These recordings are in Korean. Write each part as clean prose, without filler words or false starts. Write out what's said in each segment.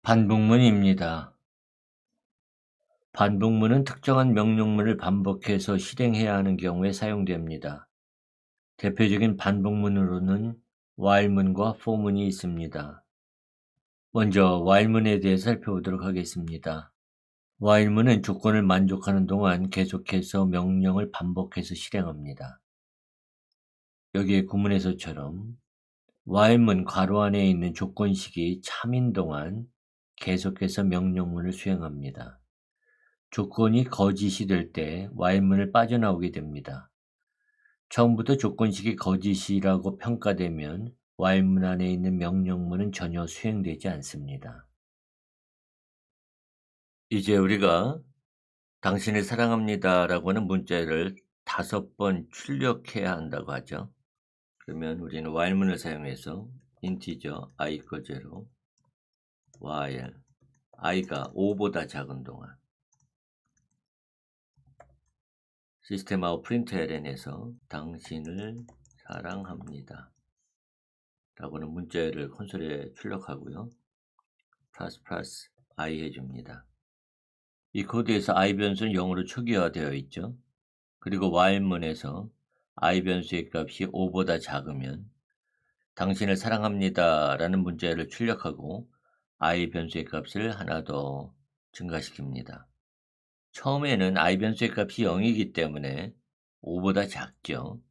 반복문입니다. 반복문은 특정한 명령문을 반복해서 실행해야 하는 경우에 사용됩니다. 대표적인 반복문으로는 while문과 for문이 있습니다. 먼저 while문에 대해 살펴보도록 하겠습니다. while문은 조건을 만족하는 동안 계속해서 명령을 반복해서 실행합니다. 여기에 구문에서처럼 while문 괄호 안에 있는 조건식이 참인 동안 계속해서 명령문을 수행합니다. 조건이 거짓이 될 때 while문을 빠져나오게 됩니다. 처음부터 조건식이 거짓이라고 평가되면 while문 안에 있는 명령문은 전혀 수행되지 않습니다. 이제 우리가 당신을 사랑합니다 라고 하는 문자를 5번 출력해야 한다고 하죠. 그러면 우리는 while문을 사용해서 integer i equal 0 while i가 5보다 작은 동안 시스템 아웃 println에서 당신을 사랑합니다 라고는 문자를 콘솔에 출력하고요. 플러스 i 해줍니다. 이 코드에서 i 변수는 0으로 초기화되어 있죠. 그리고 while문에서 i 변수의 값이 5보다 작으면 당신을 사랑합니다 라는 문자를 출력하고 i 변수의 값을 하나 더 증가시킵니다. 처음에는 i 변수의 값이 0이기 때문에 5보다 작죠.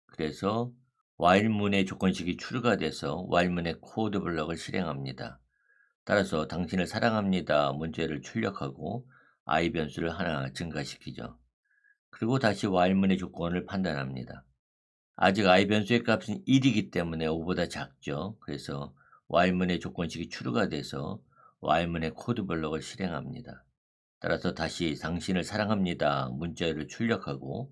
그래서 while문의 조건식이 true가 돼서 while문의 코드 블럭을 실행합니다. 따라서 당신을 사랑합니다 문제를 출력하고 i 변수를 하나 증가시키죠. 그리고 다시 while문의 조건을 판단합니다. 아직 i 변수의 값은 1이기 때문에 5보다 작죠. 그래서 while문의 조건식이 true가 돼서 while문의 코드 블럭을 실행합니다. 따라서 다시 당신을 사랑합니다 문자를 출력하고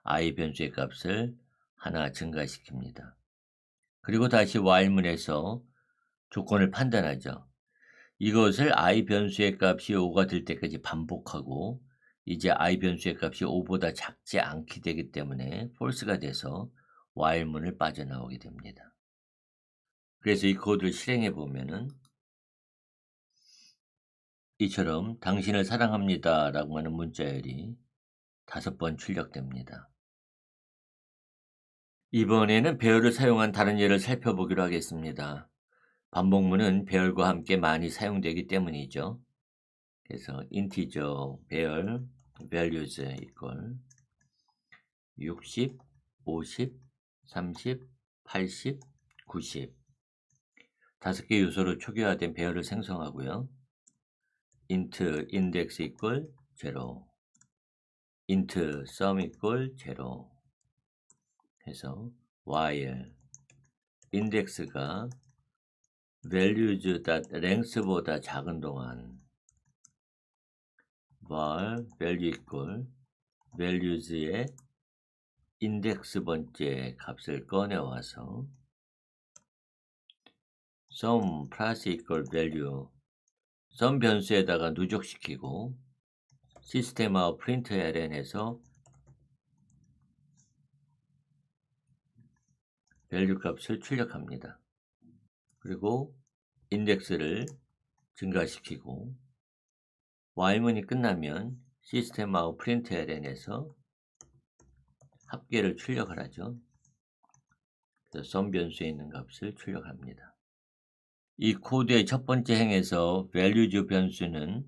i 변수의 값을 하나 증가시킵니다. 그리고 다시 while문에서 조건을 판단하죠. 이것을 i 변수의 값이 5가 될 때까지 반복하고 이제 i 변수의 값이 5보다 작지 않게 되기 때문에 false가 돼서 while문을 빠져나오게 됩니다. 그래서 이 코드를 실행해 보면은 이처럼 당신을 사랑합니다 라고 하는 문자열이 5번 출력됩니다. 이번에는 배열을 사용한 다른 예를 살펴보기로 하겠습니다. 반복문은 배열과 함께 많이 사용되기 때문이죠. 그래서 integer 배열 values equal 60, 50, 30, 80, 90 5개 요소로 초기화된 배열을 생성하고요. int index equal 0 int sum equal 0 해서 while index가 values.length보다 작은 동안 var value equal values의 index 번째 값을 꺼내와서 sum plus equal value sum 변수에다가 누적시키고 시스템 아웃 println에서 value 값을 출력합니다. 그리고 인덱스를 증가시키고 while문이 끝나면 시스템 아웃 println에서 합계를 출력을 하죠. 그래서 sum 변수에 있는 값을 출력합니다. 이 코드의 첫 번째 행에서 values 변수는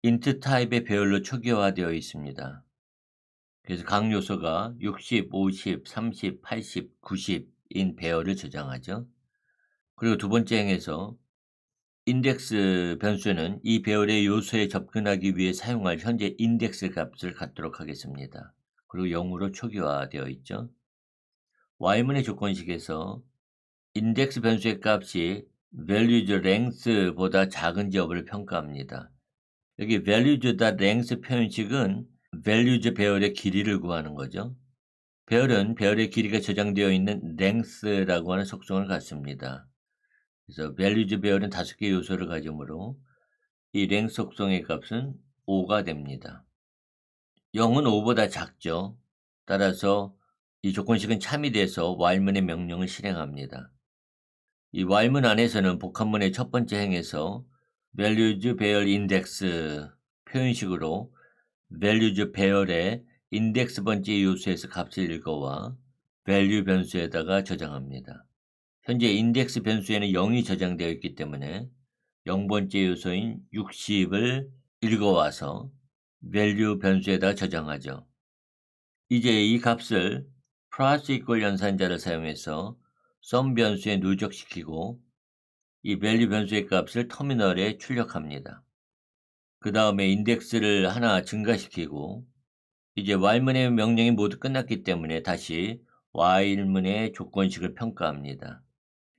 int 타입의 배열로 초기화되어 있습니다. 그래서 각 요소가 60, 50, 30, 80, 90인 배열을 저장하죠. 그리고 두 번째 행에서 인덱스 변수는 이 배열의 요소에 접근하기 위해 사용할 현재 인덱스 값을 갖도록 하겠습니다. 그리고 0으로 초기화되어 있죠. while문의 조건식에서 인덱스 변수의 값이 values length보다 작은지 여부를 평가합니다. 여기 values.length 표현식은 values 배열의 길이를 구하는 거죠. 배열은 배열의 길이가 저장되어 있는 length라고 하는 속성을 갖습니다. 그래서 values 배열은 5개 요소를 가지므로 이 length 속성의 값은 5가 됩니다. 0은 5보다 작죠. 따라서 이 조건식은 참이 돼서 while문의 명령을 실행합니다. 이 while문 안에서는 복합문의 첫 번째 행에서 values 배열 index 표현식으로 values 배열의 인덱스 번째 요소에서 값을 읽어와 value 변수에다가 저장합니다. 현재 인덱스 변수에는 0이 저장되어 있기 때문에 0번째 요소인 60을 읽어와서 value 변수에다 저장하죠. 이제 이 값을 플러스 이퀄 연산자를 사용해서 sum 변수에 누적시키고 이 value 변수의 값을 터미널에 출력합니다. 그 다음에 인덱스를 하나 증가시키고 이제 while문의 명령이 모두 끝났기 때문에 다시 while문의 조건식을 평가합니다.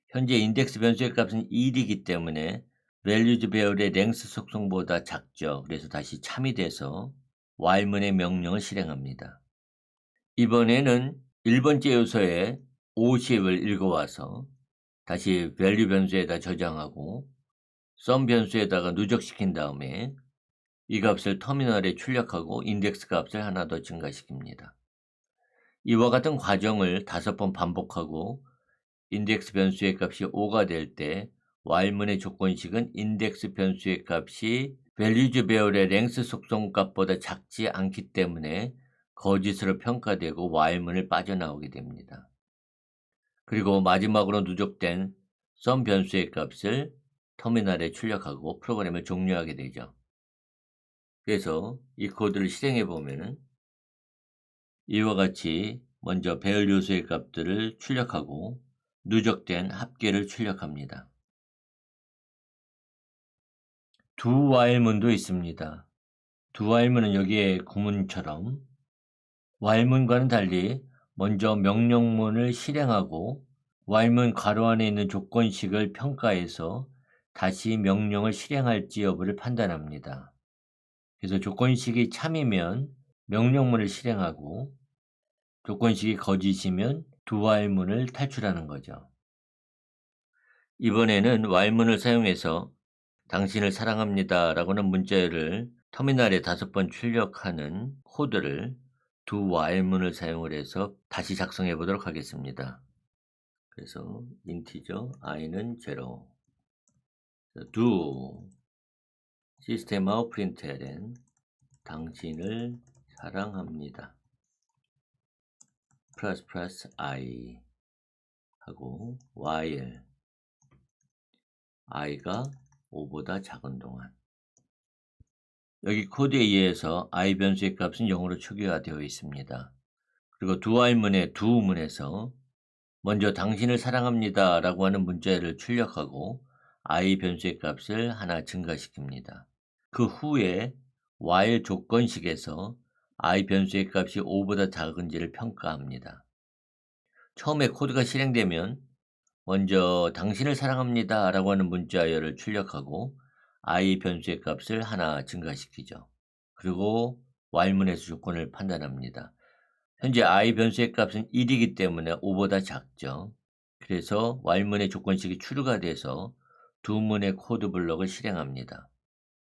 현재 인덱스 변수의 값은 1이기 때문에 values 배열의 length 속성보다 작죠. 그래서 다시 참이 돼서 while문의 명령을 실행합니다. 이번에는 1번째 요소에 50을 읽어와서 다시 value 변수에다 저장하고 sum 변수에다가 누적시킨 다음에 이 값을 터미널에 출력하고 인덱스 값을 하나 더 증가시킵니다. 이와 같은 과정을 5번 반복하고 인덱스 변수의 값이 5가 될 때 while문의 조건식은 인덱스 변수의 값이 values 배열의 length 속성 값보다 작지 않기 때문에 거짓으로 평가되고 while문을 빠져나오게 됩니다. 그리고 마지막으로 누적된 sum 변수의 값을 터미널에 출력하고 프로그램을 종료하게 되죠. 그래서 이 코드를 실행해 보면은 이와 같이 먼저 배열 요소의 값들을 출력하고 누적된 합계를 출력합니다. do while문도 있습니다. do while문은 여기에 구문처럼 while문과는 달리 먼저 명령문을 실행하고 while문 괄호 안에 있는 조건식을 평가해서 다시 명령을 실행할지 여부를 판단합니다. 그래서 조건식이 참이면 명령문을 실행하고 조건식이 거짓이면 do while문을 탈출하는 거죠. 이번에는 while문을 사용해서 당신을 사랑합니다 라고는 문자열을 터미널에 5번 출력하는 코드를 do while문을 사용을 해서 다시 작성해 보도록 하겠습니다. 그래서 인티저 i는 0 do 시스템아웃 println 당신을 사랑합니다 플러스 i 하고 while i가 5보다 작은 동안 여기 코드에 의해서 i 변수의 값은 0으로 초기화되어 있습니다. 그리고 do while문의 do 문에서 먼저 당신을 사랑합니다 라고 하는 문자열을 출력하고 i 변수의 값을 하나 증가시킵니다. 그 후에 while 조건식에서 i 변수의 값이 5보다 작은지를 평가합니다. 처음에 코드가 실행되면 먼저 당신을 사랑합니다 라고 하는 문자열을 출력하고 i 변수의 값을 하나 증가시키죠. 그리고 while문에서 조건을 판단합니다. 현재 i 변수의 값은 1이기 때문에 5보다 작죠. 그래서 while문의 조건식이 true가 돼서 do 문의 코드 블록을 실행합니다.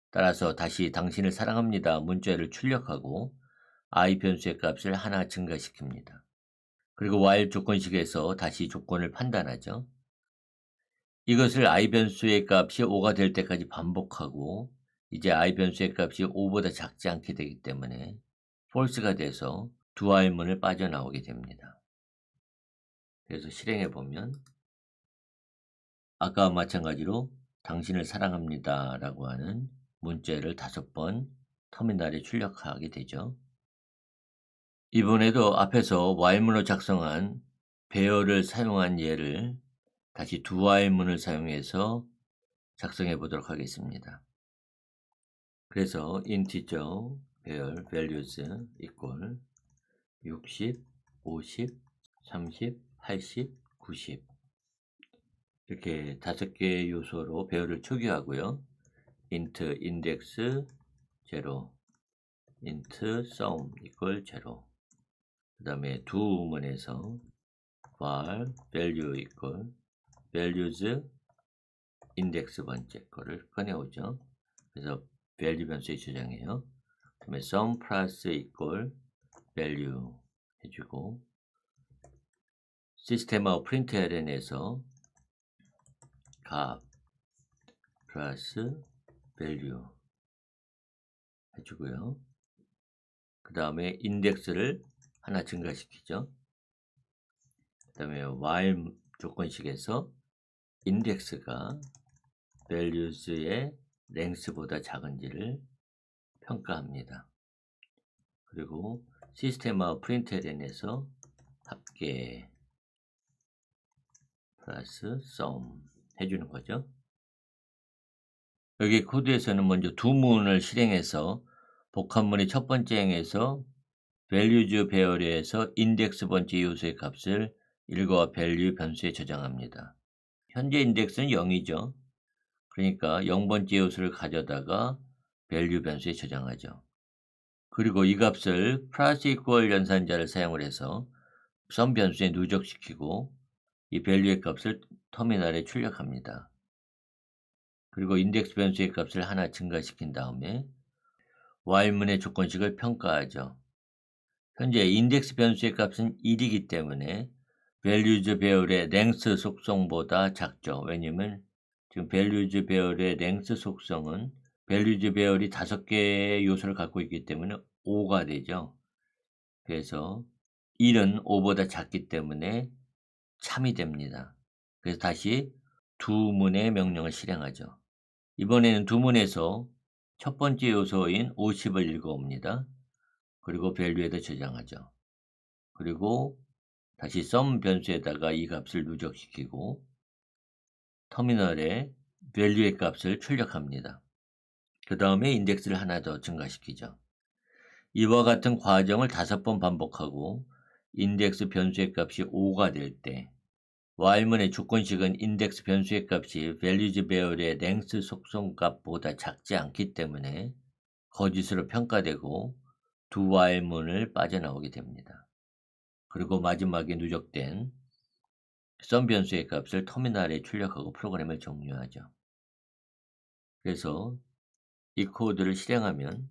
따라서 다시 당신을 사랑합니다 문자열을 출력하고 i 변수의 값을 하나 증가시킵니다. 그리고 while 조건식에서 다시 조건을 판단하죠. 이것을 i 변수의 값이 5가 될 때까지 반복하고 이제 i 변수의 값이 5보다 작지 않게 되기 때문에 false가 돼서 do while문을 빠져나오게 됩니다. 그래서 실행해 보면 아까와 마찬가지로 당신을 사랑합니다 라고 하는 문자열을 5번 터미널에 출력하게 되죠. 이번에도 앞에서 while문을 작성한 배열을 사용한 예를 다시 do while문을 사용해서 작성해 보도록 하겠습니다. 그래서 integer 배열 values equal 60, 50, 30, 80, 90 이렇게 5개의 요소로 배열을 초기화하고요. int index 0, int sum equal 0 그 다음에 do 문에서 var value equal values index 번째 거를 꺼내오죠. 그래서 value 변수에 저장해요. 그 다음에 sum plus equal value 해주고 시스템하고 println에서 값 플러스 value 해주고요. 그 다음에 인덱스를 하나 증가시키죠. 그 다음에 while 조건식에서 인덱스가 values의 length보다 작은지를 평가합니다. 그리고 시스템와 println에서 합계 플러스 sum 해주는 거죠. 여기 코드에서는 먼저 두 문을 실행해서 복합문의 첫 번째 행에서 values 배열에서 인덱스 번째 요소의 값을 일과 value 변수에 저장합니다. 현재 인덱스는 0이죠. 그러니까 0번째 요소를 가져다가 value 변수에 저장하죠. 그리고 이 값을 플러스 이퀄 연산자를 사용을 해서 sum 변수에 누적시키고 이 value의 값을 터미널에 출력합니다. 그리고 인덱스 변수의 값을 하나 증가시킨 다음에 while문의 조건식을 평가하죠. 현재 인덱스 변수의 값은 1이기 때문에 values 배열의 length 속성보다 작죠. 왜냐면 지금 values 배열의 length 속성은 values 배열이 5개의 요소를 갖고 있기 때문에 5가 되죠. 그래서 1은 5보다 작기 때문에 참이 됩니다. 그래서 다시 두 문의 명령을 실행하죠. 이번에는 두 문에서 첫 번째 요소인 50을 읽어옵니다. 그리고 value에다 저장하죠. 그리고 다시 sum 변수에다가 이 값을 누적시키고 터미널에 value의 값을 출력합니다. 그 다음에 인덱스를 하나 더 증가시키죠. 이와 같은 과정을 5번 반복하고 인덱스 변수의 값이 5가 될 때 while문의 조건식은 인덱스 변수의 값이 values 배열의 length 속성 값보다 작지 않기 때문에 거짓으로 평가되고 두 while문을 빠져나오게 됩니다. 그리고 마지막에 누적된 sum 변수의 값을 터미널에 출력하고 프로그램을 종료하죠. 그래서 이 코드를 실행하면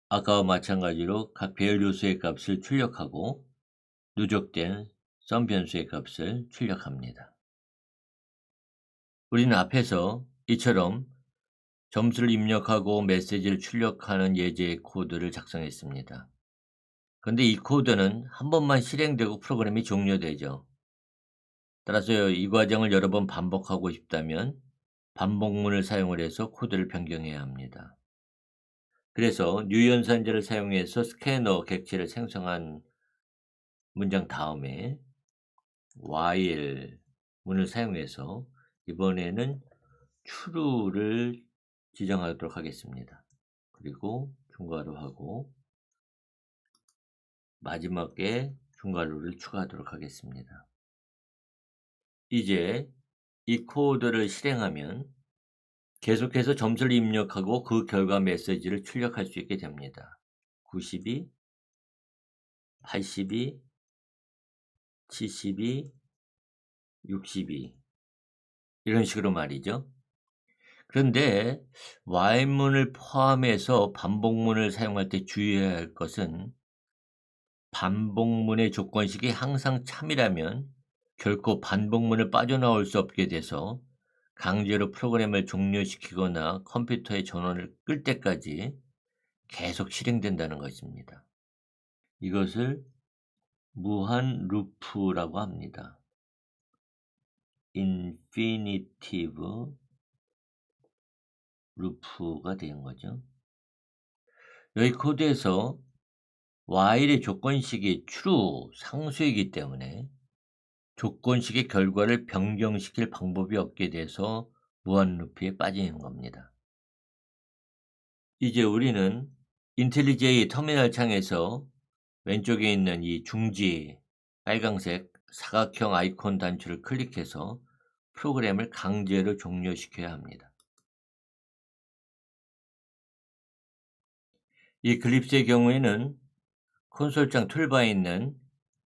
아까와 마찬가지로 각 배열 요소의 값을 출력하고 누적된 sum 변수의 값을 출력합니다. 우리는 앞에서 이처럼 점수를 입력하고 메시지를 출력하는 예제의 코드를 작성했습니다. 그런데 이 코드는 한 번만 실행되고 프로그램이 종료되죠. 따라서 이 과정을 여러 번 반복하고 싶다면 반복문을 사용을 해서 코드를 변경해야 합니다. 그래서 new 연산자를 사용해서 스캐너 객체를 생성한 문장 다음에 while 문을 사용해서 이번에는 true를 지정하도록 하겠습니다. 그리고 중괄호 하고 마지막에 중괄호를 추가하도록 하겠습니다. 이제 이 코드를 실행하면 계속해서 점수를 입력하고 그 결과 메시지를 출력할 수 있게 됩니다. 92, 82, 72, 62 이런 식으로 말이죠. 그런데 while문을 포함해서 반복문을 사용할 때 주의해야 할 것은 반복문의 조건식이 항상 참이라면 결코 반복문을 빠져나올 수 없게 돼서 강제로 프로그램을 종료시키거나 컴퓨터의 전원을 끌 때까지 계속 실행된다는 것입니다. 이것을 무한 루프라고 합니다. infinitive 루프가 된 거죠. 여기 코드에서 while의 조건식이 true, 상수이기 때문에 조건식의 결과를 변경시킬 방법이 없게 돼서 무한 루프에 빠지는 겁니다. 이제 우리는 인텔리제이 터미널 창에서 왼쪽에 있는 이 중지 빨강색 사각형 아이콘 단추를 클릭해서 프로그램을 강제로 종료시켜야 합니다. 이 클립스의 경우에는 콘솔창 툴바에 있는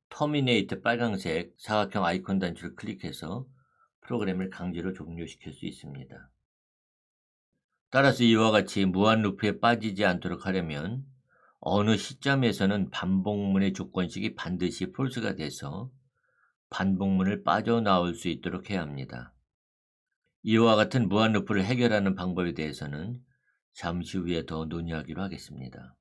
터미네이트 빨강색 사각형 아이콘 단추를 클릭해서 프로그램을 강제로 종료시킬 수 있습니다. 따라서 이와 같이 무한 루프에 빠지지 않도록 하려면 어느 시점에서는 반복문의 조건식이 반드시 false가 돼서 반복문을 빠져나올 수 있도록 해야 합니다. 이와 같은 무한 루프를 해결하는 방법에 대해서는 잠시 후에 더 논의하기로 하겠습니다.